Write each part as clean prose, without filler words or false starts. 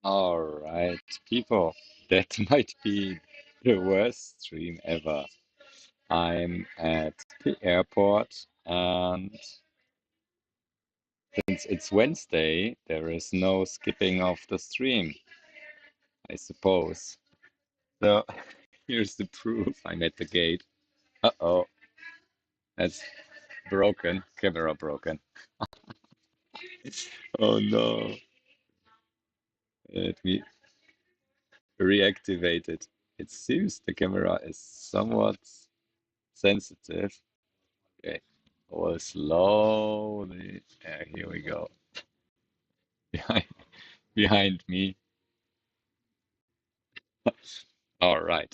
All right, people, that might be the worst stream ever. I'm at the airport, and since it's Wednesday, there is no skipping of the stream, I suppose. So here's the proof. I'm at the gate. Uh-oh, that's broken. Camera broken. Oh no. Let me reactivate it. It seems the camera is somewhat sensitive. Okay. Oh, slowly. Here we go. Behind, behind me. All right.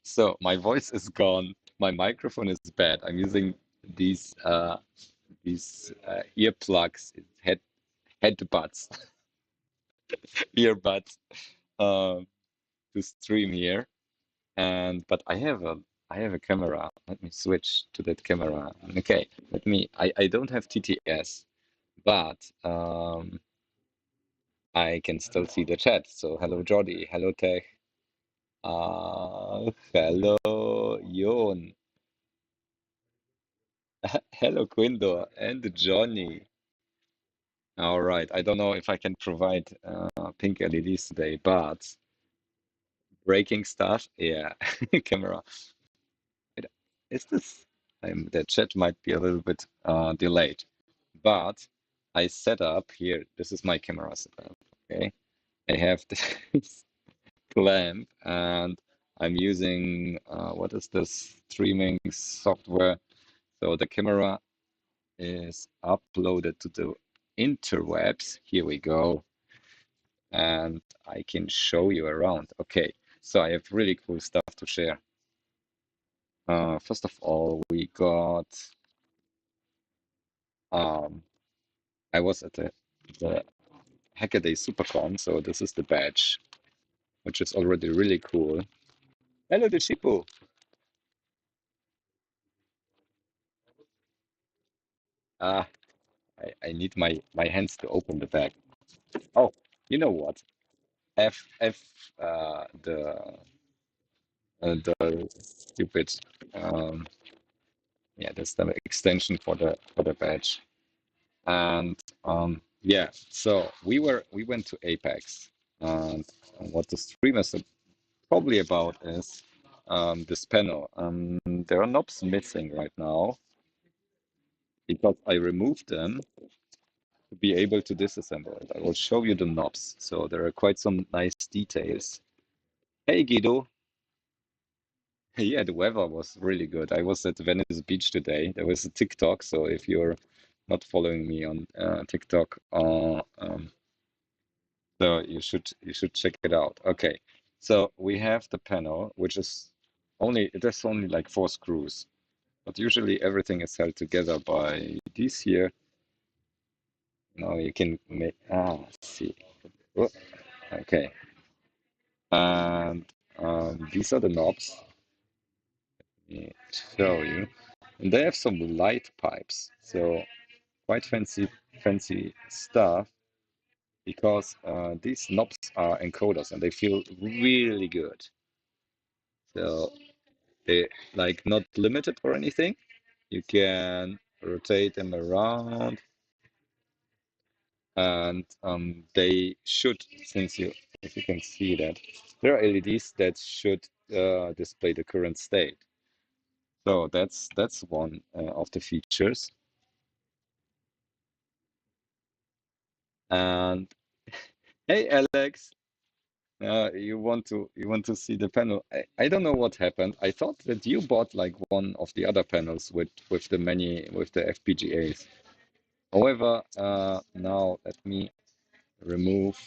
So my voice is gone. My microphone is bad. I'm using these earplugs, headbuds, earbuds, um, to stream here. And but I have a camera. Let me switch to that camera. Okay. I don't have TTS, but I can still see the chat. So hello Jordi, hello Tech, hello Yon, hello Quindo and Johnny. All right, I don't know if I can provide pink LEDs today, but breaking stuff, yeah, camera. Is this? The chat might be a little bit delayed, but I set up here. This is my camera setup. Okay, I have this clamp, and I'm using what is this streaming software? So the camera is uploaded to the interwebs. Here we go, and I can show you around. Okay, so I have really cool stuff to share. First of all, we got I was at the Hackaday SuperCon, so this is the badge, which is already really cool. Hello, the Shippo. Ah, I need my hands to open the bag. Oh, you know what? F the stupid um yeah, that's the extension for the badge. And yeah, so we went to Apex, and what the stream is probably about is this panel. There are knobs missing right now because I removed them to be able to disassemble it. I will show you the knobs. So there are quite some nice details. Hey Guido. Yeah, the weather was really good. I was at Venice Beach today. There was a TikTok, so if you're not following me on TikTok, so you should check it out. Okay, so we have the panel, which is only it has only like 4 screws, but usually everything is held together by these here. Now you can make let's see. Oh, okay, and these are the knobs. Let me show you, and they have some light pipes, so quite fancy stuff because these knobs are encoders and they feel really good. So they like not limited or anything. You can rotate them around, and they should, since you if you can see that, there are LEDs that should display the current state. So that's one of the features. And hey, Alex, you want to see the panel? I don't know what happened. I thought that you bought like one of the other panels with the FPGAs. However, now let me remove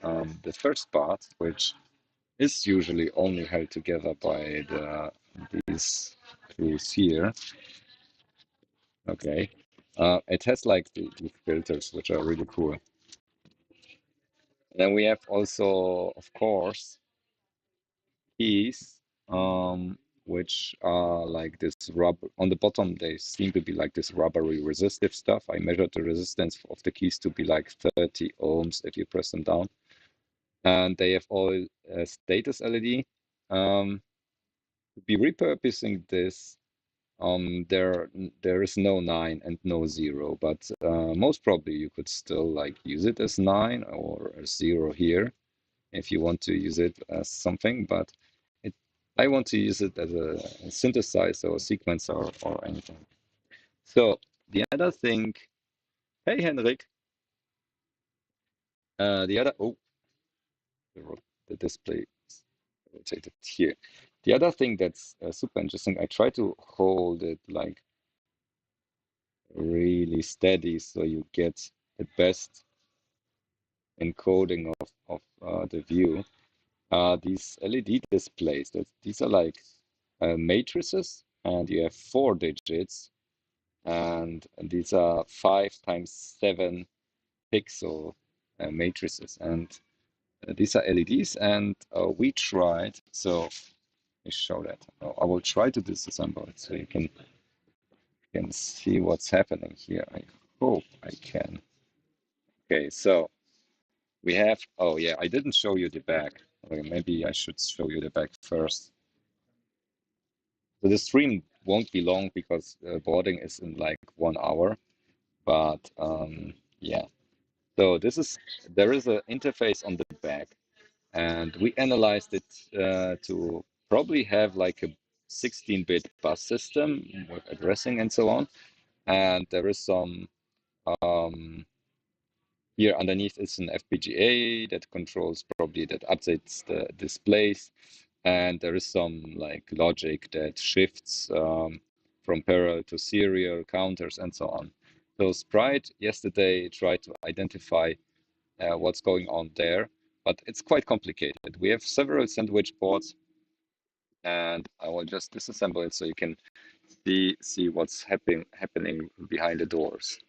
the first part, which is usually only held together by these screws here. Okay, it has like these filters, which are really cool. Then we have also, of course, keys, which are like this rubber. On the bottom, they seem to be like this rubbery resistive stuff. I measured the resistance of the keys to be like 30 ohms if you press them down. and they have all status LED. To be repurposing this, there is no 9 and no 0, but most probably you could still like use it as 9 or a 0 here if you want to use it as something, but it, I want to use it as a synthesizer or sequencer or anything. So the other thing, hey Henrik, the other, oh, the display is rotated here. The other thing that's super interesting, I try to hold it like really steady so you get the best encoding of the view. These LED displays, these are like matrices, and you have 4 digits, and these are 5 times 7 pixel matrices, and these are LEDs, and we tried, so let me show that. I will try to disassemble it so you can see what's happening here. I hope I can. Okay, so we have, oh yeah, I didn't show you the back. Okay, maybe I should show you the back first. So the stream won't be long because boarding is in like 1 hour, but yeah. So there is an interface on the back, and we analyzed it to probably have like a 16-bit bus system with addressing and so on. And there is some um, here underneath is an FPGA that controls probably that updates the displays, and there is some like logic that shifts from parallel to serial counters and so on. So Sprite yesterday tried to identify what's going on there, but it's quite complicated. We have several sandwich boards, and I will just disassemble it so you can see what's happening behind the doors.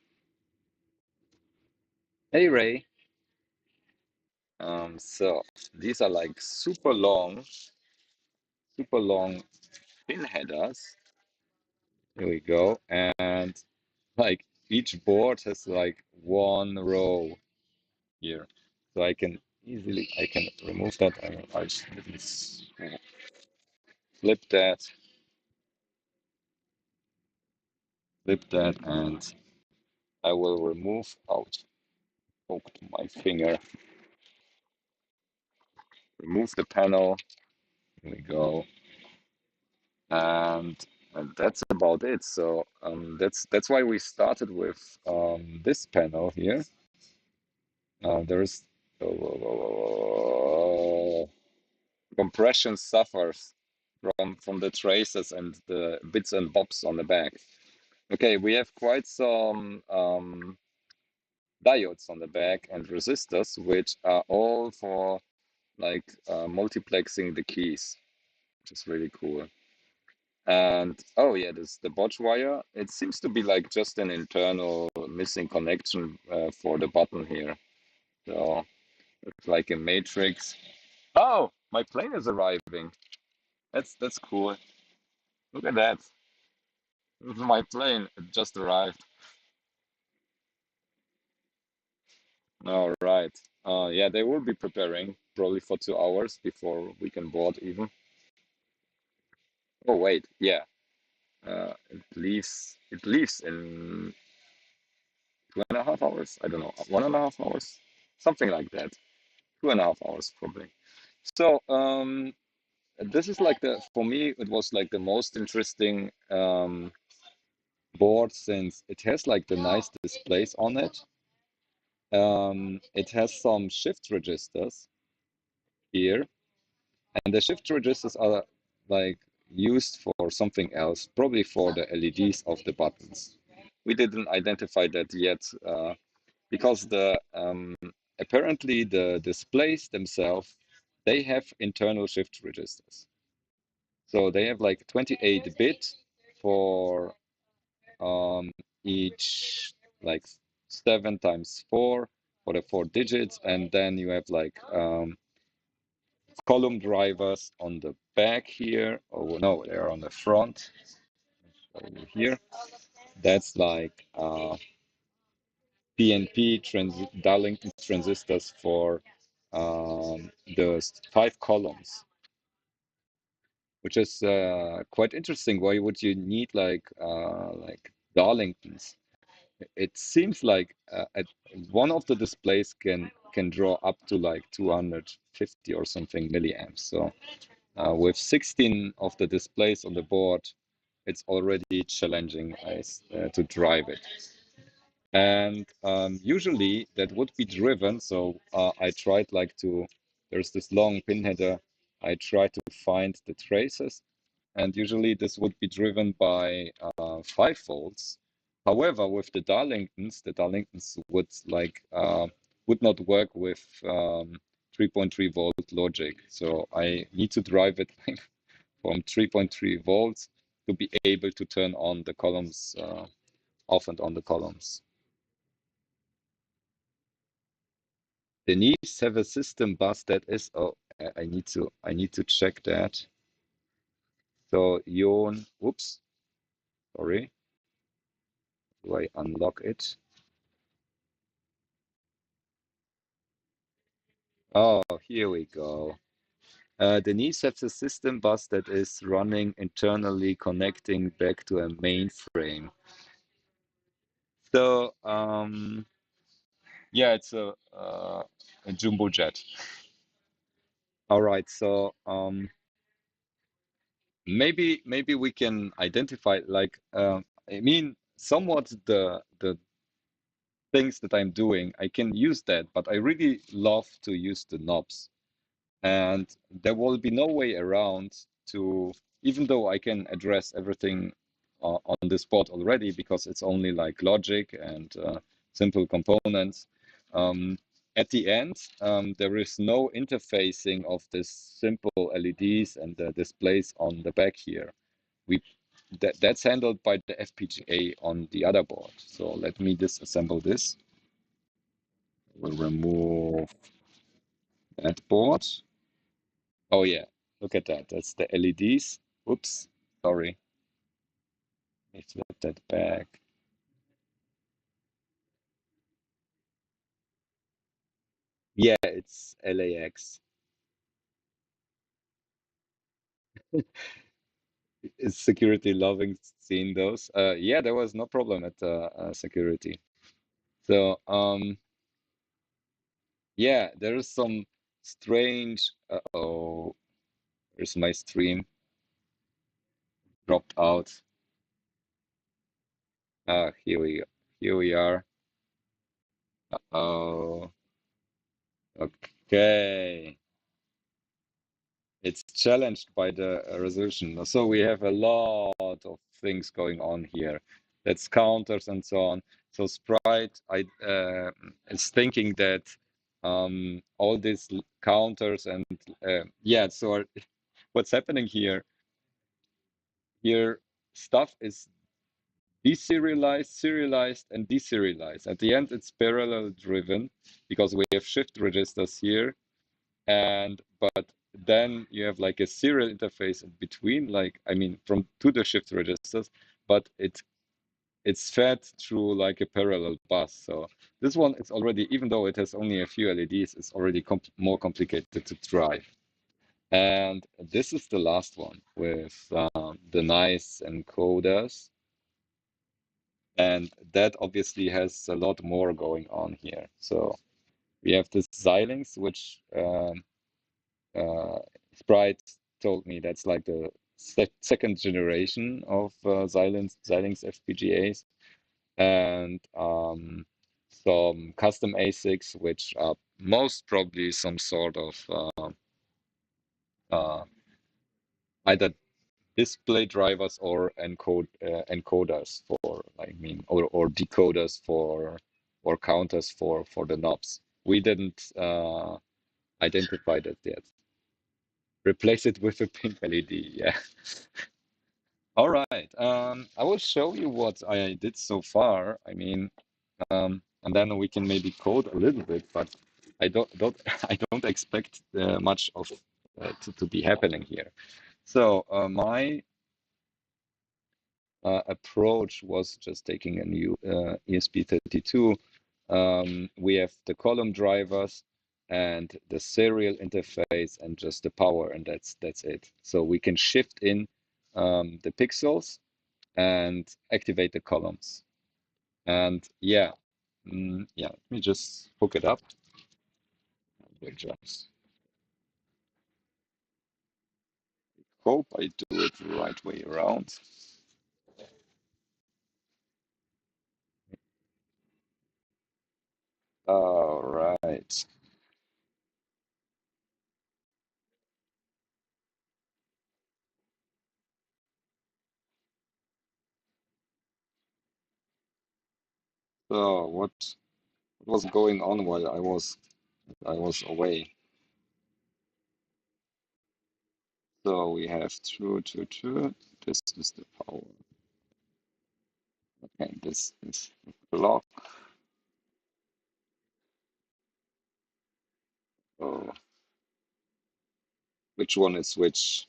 Hey Ray. So these are like super long pin headers. Here we go. And like each board has like one row here. So I can remove that. I just flip that, and I will remove out, poked my finger, remove the panel. Here we go. And that's about it. So that's why we started with this panel here. There's compression suffers from the traces and the bits and bobs on the back. Okay, we have quite some diodes on the back and resistors, which are all for like multiplexing the keys, which is really cool. And oh yeah, this the botch wire. It seems to be like just an internal missing connection for the button here. So it's like a matrix. Oh, my plane is arriving. That's cool. Look at that. This is my plane. It just arrived. All right. Yeah, they will be preparing probably for 2 hours before we can board even. Oh wait, yeah. It leaves in 2.5 hours. I don't know, 1.5 hours, something like that. 2.5 hours probably. So this is like for me it was like the most interesting board since it has like the nice displays on it. It has some shift registers here, and the shift registers are like used for something else, probably for the LEDs of the buttons. We didn't identify that yet because the apparently the displays themselves, they have internal shift registers. So they have like 28 bit for each like 7 times 4 for the 4 digits, and then you have like column drivers on the back here. Oh no, they're on the front. Over here, that's like PNP Darlington transistors for the 5 columns, which is quite interesting. Why would you need like Darlingtons? It seems like one of the displays can draw up to like 250 or something milliamps. So with 16 of the displays on the board, it's already challenging to drive it. And usually that would be driven. So I tried there's this long pin header. I tried to find the traces, and usually this would be driven by 5 volts. However, with the Darlingtons would not work with 3.3 volt logic. So I need to drive it from 3.3 volts to be able to turn on the columns, off and on the columns. The needs have a system bus that is. Oh, I need to check that. So Ion, oops, sorry. Do I unlock it? Oh, here we go. The needs have a system bus that is running internally, connecting back to a mainframe. So yeah, it's a jumbo jet. All right, so maybe we can identify I mean somewhat the things that I'm doing. I can use that, but I really love to use the knobs. And there will be no way around to, even though I can address everything on this board already, because it's only like logic and simple components. At the end, there is no interfacing of this simple LEDs and the displays on the back here. That's handled by the FPGA on the other board. So let me disassemble this. We'll remove that board. Oh yeah, look at that. That's the LEDs. Oops, sorry. Let me flip that back. Yeah, it's LAX. Is security loving seeing those? Yeah, there was no problem at security. So yeah, there is some strange. Oh, there's my stream dropped out. Here we go. Here we are. Oh, okay. It's challenged by the resolution. So we have a lot of things going on here. That's counters and so on. So Sprite is thinking that all these counters and yeah. So what's happening here? Here stuff is deserialized, serialized, and deserialized. At the end, it's parallel driven because we have shift registers here, but then you have like a serial interface in between, like I mean from to the shift registers, but it's fed through like a parallel bus. So this one is already, even though it has only a few LEDs, it's already more complicated to drive. And this is the last one with the nice encoders. And that obviously has a lot more going on here. So we have this Xilinx, which Sprite told me that's like the second generation of Xilinx FPGAs, and some custom ASICs, which are most probably some sort of uh, either display drivers or encoders for, I mean, or decoders for, or counters for the knobs. We didn't identify that yet. Replace it with a pink LED, yeah. All right. I will show you what I did so far. I mean, and then we can maybe code a little bit, but I don't I don't expect much of to be happening here. So my approach was just taking a new ESP32. We have the column drivers. and the serial interface and just the power, and that's it. So we can shift in the pixels and activate the columns. And yeah, yeah, let me just hook it up. We'll just hope I do it the right way around. All right. So what was going on while I was away? So we have two, two, two. This is the power. Okay, this is the block. Oh, which one is which?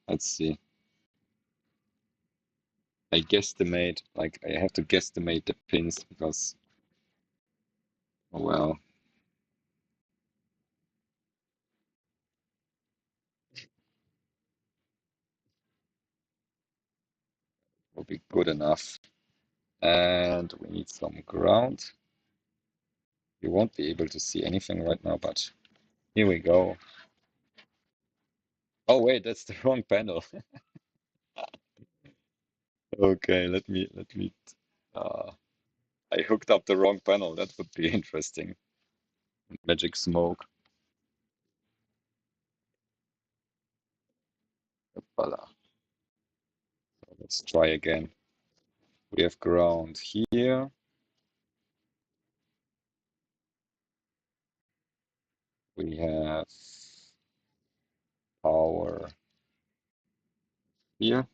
Let's see. I guesstimate, like I have to guesstimate the pins because, oh well, will be good enough. And we need some ground. You won't be able to see anything right now, but here we go. Oh wait, that's the wrong panel. Okay, let me uh I hooked up the wrong panel. That would be interesting. Magic smoke. Voila. Let's try again. We have ground here. We have power here.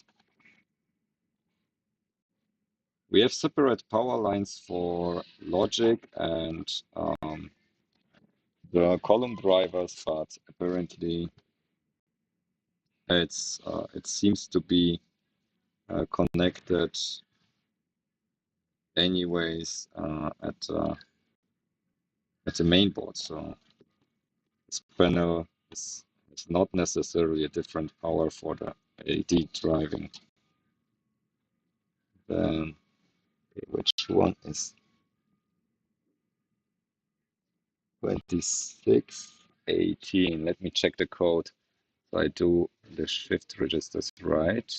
We have separate power lines for logic and the column drivers, but apparently it seems to be connected anyways at the main board. So this panel is not necessarily a different power for the LED driving. Then which one is 2618? Let me check the code. So I do the shift registers right.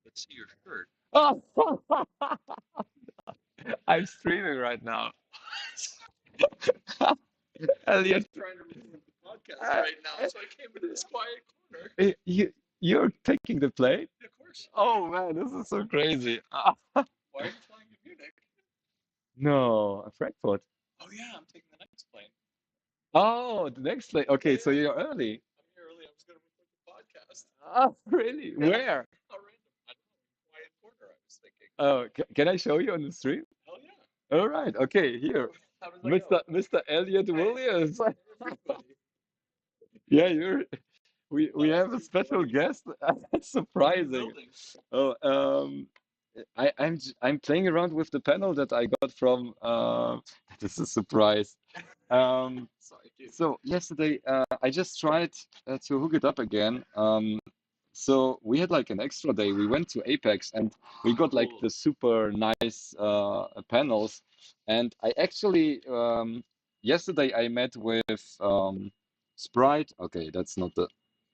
Let's see your shirt. Oh, I'm streaming right now. Elliot, trying to record the podcast right now, so I came into this quiet corner. You're taking the plane? Of course. Oh man, this is so crazy. Why are you flying to Munich? No, Frankfurt. Oh yeah, I'm taking the next plane. Oh, the next plane. Okay, so you're early. I'm here early. I was going to record the podcast. Oh, really? Yeah. Where? How random. I don't know. Quiet corner, I was thinking. Oh, can I show you on the stream? Hell yeah. All right. Okay, here. How does that go? Mr. Elliot Williams. Everybody. Yeah, we have a special guest. That's surprising. Oh, I'm playing around with the panel that I got from this is a surprise. Sorry, dude. So yesterday I just tried to hook it up again. So we had like an extra day. We went to Apex and we got like the super nice panels. And I actually yesterday I met with Sprite. Okay, that's not the.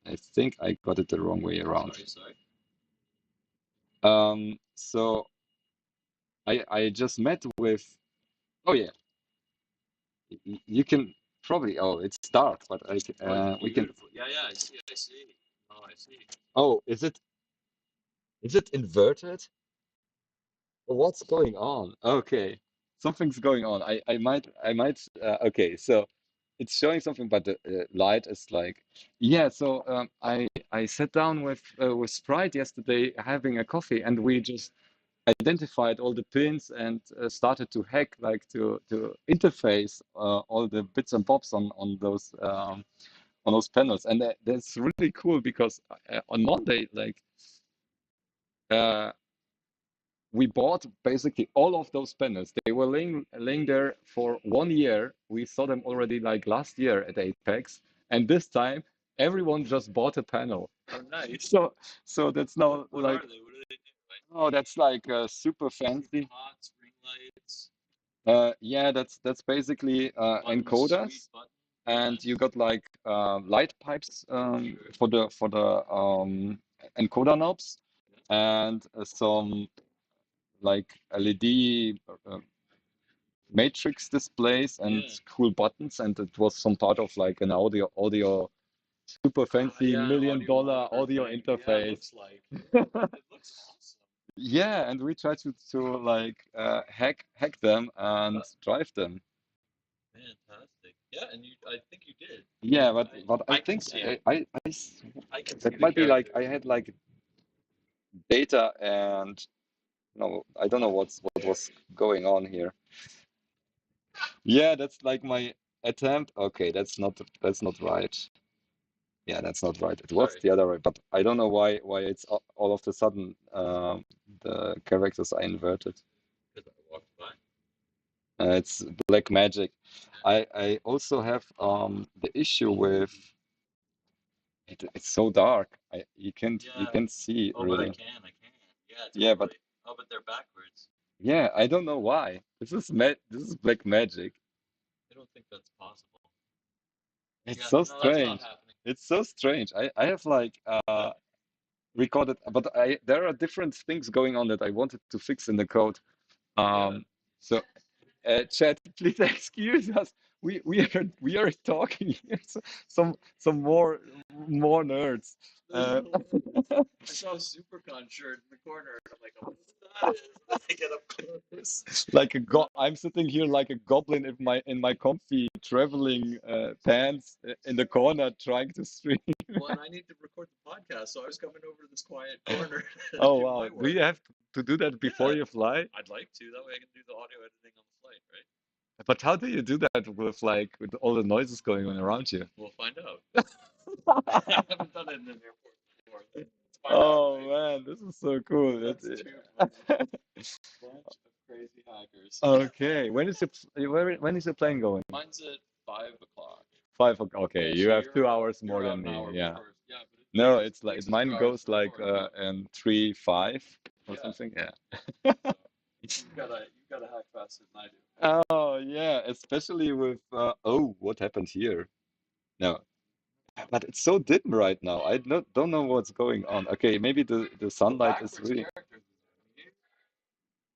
I think I got it the wrong way around. Sorry. So I just met with. Oh yeah, you can probably. Oh, it's dark, but we can. Yeah, yeah, I see. I see. Oh, I see. Oh, is it inverted? What's going on? Okay, something's going on. I might. Okay, so it's showing something, but the light is like, yeah. So I sat down with Sprite yesterday, having a coffee, and we just identified all the pins and started to hack, like to interface all the bits and bobs on those panels, and that's really cool because on Monday, like. Uh, we bought basically all of those panels. They were laying there for 1 year. We saw them already like last year at Apex, and this time everyone just bought a panel. Oh, nice. So that's now What like are they? What do they do? Like oh, that's like super fancy. pots, ring lights, Yeah, that's basically buttons, encoders, sweet buttons. and you got like light pipes for the encoder knobs, and some like LED matrix displays and Yeah. cool buttons, and it was some part of like an audio super fancy Yeah, an $1 million monitor audio thing. Yeah, it interface. looks like. It looks awesome. Yeah, and we tried to like hack them and drive them. Fantastic. Yeah, and I think you did. Yeah, but I I can think see it. I can see that the might be like character. I had like data and no, I don't know what was going on here. Yeah, that's like my attempt. Okay, that's not right. Yeah, that's not right. It was Sorry. the other way, but I don't know why it's all of a sudden the characters are inverted. Because I walked by. It's black magic. I also have the issue with it's so dark. You can't you Yeah. can't see Oh, but I really. can. I can. Yeah, Yeah, but totally. Oh, but they're backwards. yeah, I don't know why. This is black magic. I don't think that's possible. It's Yeah, so no, that's not strange. happening. It's so strange. I have like recorded, but I there are different things going on that I wanted to fix in the code. Yeah. So chat, please excuse us. We are talking here. So, some more nerds. Uh, I saw a Supercon shirt in the corner, and I'm like, oh, what is that? And I get up close. like a go I'm sitting here like a goblin in my comfy traveling pants in the corner trying to stream. Well, and I need to record the podcast, so I was coming over to this quiet corner to Oh do wow, my do work. you have to do that before Yeah, you fly? I'd like to. That way I can do the audio editing on the flight, right? But how do you do that with like with all the noises going on around you? We'll find out. I haven't done it in an airport before. Let's find out, Oh right? man, this is so cool. That's That's too it. funny. Bunch of crazy hackers. Okay, when is the plane going? Mine's at 5 o'clock. 5 o'clock. Yeah, Okay, you so have two hours you're more out than an hour me. Yeah. before. Yeah, but No, it's like takes us mine 2 hours goes to like record. in 3:05 or Yeah, something. Yeah. you gotta hack faster than I do. Oh yeah, especially with oh, what happened here? No, but it's so dim right now. I don't know what's going on. Okay, maybe the sunlight is Backwards really characters.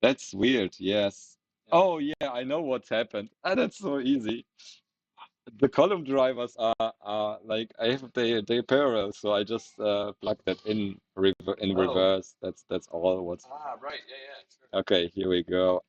that's weird. Yes. Yeah. Oh yeah, I know what's happened. Ah, that's so easy. The column drivers are like I have they parallel, so I just plug that in Oh. reverse. That's all. What's Ah, right. Yeah, yeah, sure. okay? Here we go.